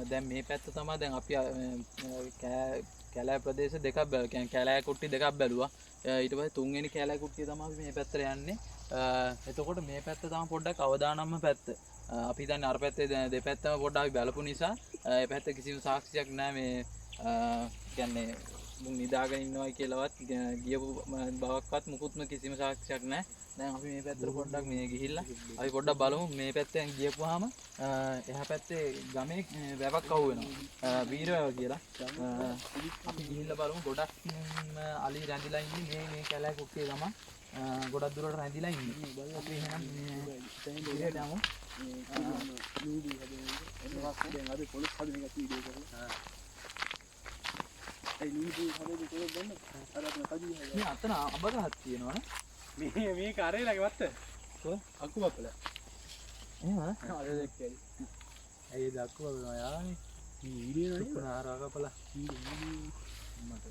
දැන් මේ පැත්ත තමයි දැන් අපි කැලෑ ප්‍රදේශ දෙකක් බැලුවා. කියන්නේ කැලෑ කුට්ටි දෙකක් බැලුවා. ඊට පස්සේ තුන්වෙනි කැලෑ කුට්ටිය තමයි අපි මේ පැත්තට යන්නේ. එතකොට මේ පැත්ත තමයි පොඩ්ඩක් අවදානම්ම පැත්ත. අපි හිතන්නේ අර පැත්තේ දෙපැත්තම පොඩ්ඩක් අපි බලපු නිසා ඒ පැත්තේ කිසිම සාක්ෂියක් නැහැ මේ කියන්නේ මුන් නිදාගෙන ඉන්නවයි කියලාවත් ගියපු බවක්වත් මුකුත්ම කිසිම සාක්ෂියක් නැහැ. දැන් අපි මේ පැත්තට පොඩ්ඩක් මේ ගිහිල්ලා අපි පොඩ්ඩක් බලමු මේ පැත්තෙන් ගියපුවාම එහා පැත්තේ ගමේ වැවක් අහු වෙනවා. වීර වැව කියලා. අපි ගිහිල්ලා බලමු ගොඩක් අලි රැඳිලා ඉන්නේ මේ කැලෑ කුට්ටියේ තමයි. ගොඩක් දුරට රැඳිලා ඉන්නේ. අපි එහෙනම් ඉතින් යමු. දැන් අපි පොලිස් හදන එක වීඩියෝ කරලා. ඒ නූඩි හදේ දෙකක් ගන්න. අර අපේ කඩිය. මේ අතන අබගහක් තියෙනවනේ. මේ කරේලගේ වත්ත. කො අක්කු බපල. එහෙම අර දෙක්කේ. ඇයි දක්කු බපල යානේ. මේ වීඩියෝ නේ පුනාරාගපල. මට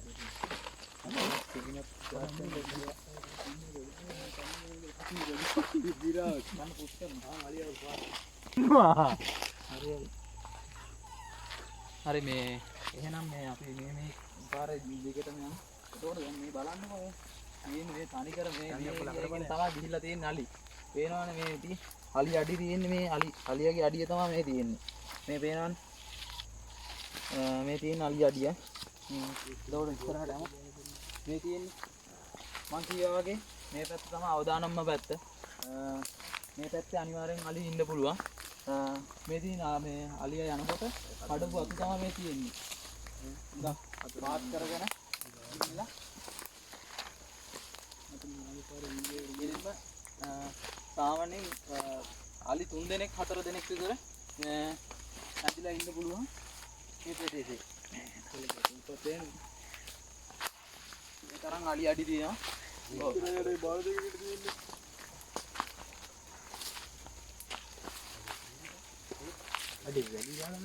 හරි මේ එහෙනම් මේ අපි මේ පාරේ දිගටම යමු. එතකොට දැන් මේ බලන්නකෝ මේ තනි කර මේ තමයි ගිහිල්ලා තියෙන අලි. පේනවනේ මේ ඉතින් අලි අඩි තියෙන්නේ මේ අලියාගේ අඩිය තමයි මේ තියෙන්නේ. මේ පේනවනේ. මේ තියෙන අලි අඩිය. එතකොට ඉස්සරහට යමු. මේ තියෙන්නේ මං කියවා වගේ මේ පැත්ත තමයි අවදානම්ම පැත්ත. මේ පැත්තේ අනිවාර්යෙන් අලි ඉන්න පුළුවන්. මේ තියෙන මේ අලිය යනකොට කඩපු අතු තමයි මේ තියෙන්නේ. ඉඳන් පාත් කරගෙන ඉන්නවා. සාමාන්‍යයෙන් අලි 3 දෙනෙක් 4 දෙනෙක් විතර ඇදලා ඉන්න පුළුවන් මේ ප්‍රදේශේ. ඒ තරම් අලි අඩි තියෙනවා. ඔව්. ඒ බාල දෙකකට තියෙන්නේ. අඩි වැඩි ගානක්ද?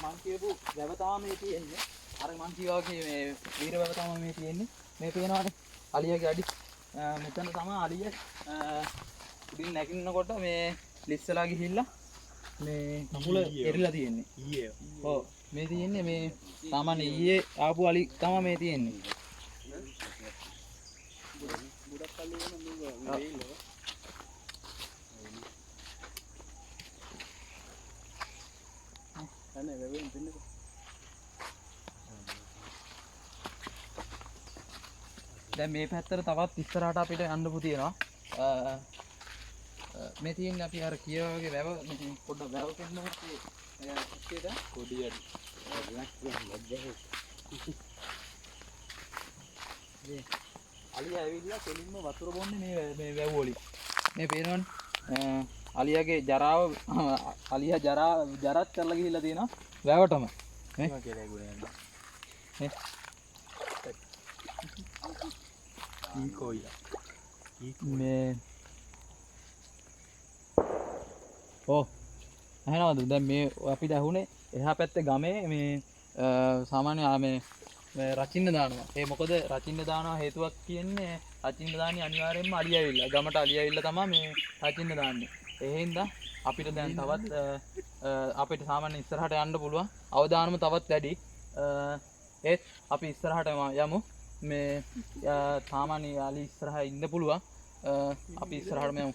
මං කියපු වැව තමයි මේ තියෙන්නේ. අර මං කිව්වා වගේ මේ වීර වැව තමයි මේ තියෙන්නේ. මේ පේනවානේ අලියගේ අඩි. මෙතන තමයි අලිය උඩින් නැගින්නකොට මේ ලිස්සලා ගිහිල්ලා මේ කකුල එරිලා තියෙන්නේ. ඊයේ. ඔව්. මේ තියෙන්නේ මේ සාමාන්‍ය ඊයේ ආපු අලි තමයි මේ තියෙන්නේ. ගොඩක් අලි වෙන මේ ඉල්ලව. අනේ වෙවෙන් දෙන්නකෝ. දැන් මේ පැත්තට තවත් ඉස්සරහට අපිට යන්න පුතියනවා. මේ තියෙන්නේ අපි අර කියවා වගේ වැව මේ පොඩ්ඩක් වැව පෙන්නකොට ඒ පිටේට කොඩි අඩි. මේ අලිය ඇවිල්ලා කෙලින්ම වතුර බොන්නේ මේ වැව වලින්. මේ පේනවනේ අලියාගේ ජරාව අලියා ජරත් කරලා ගිහිල්ලා තියෙනවා වැවටම. මේ කියලා ගුණයන්නේ. මේ ඔව් අහනවද දැන් මේ අපිට ඇහුනේ එහා පැත්තේ ගමේ මේ සාමාන්‍ය මේ රචින්න දානවා. ඒ මොකද රචින්න දානවා හේතුවක් කියන්නේ රචින්න දාන්නේ අනිවාර්යයෙන්ම අලිය ඇවිල්ලා ගමට අලිය ඇවිල්ලා තමයි මේ රචින්න දාන්නේ. ඒ හින්දා අපිට දැන් තවත් අපිට සාමාන්‍ය ඉස්සරහට යන්න පුළුවන්. අවදානම තවත් වැඩි. ඒත් අපි ඉස්සරහට යමු. මේ සාමාන්‍ය අලි ඉස්සරහා ඉන්න පුළුවන්. අපි ඉස්සරහටම යමු.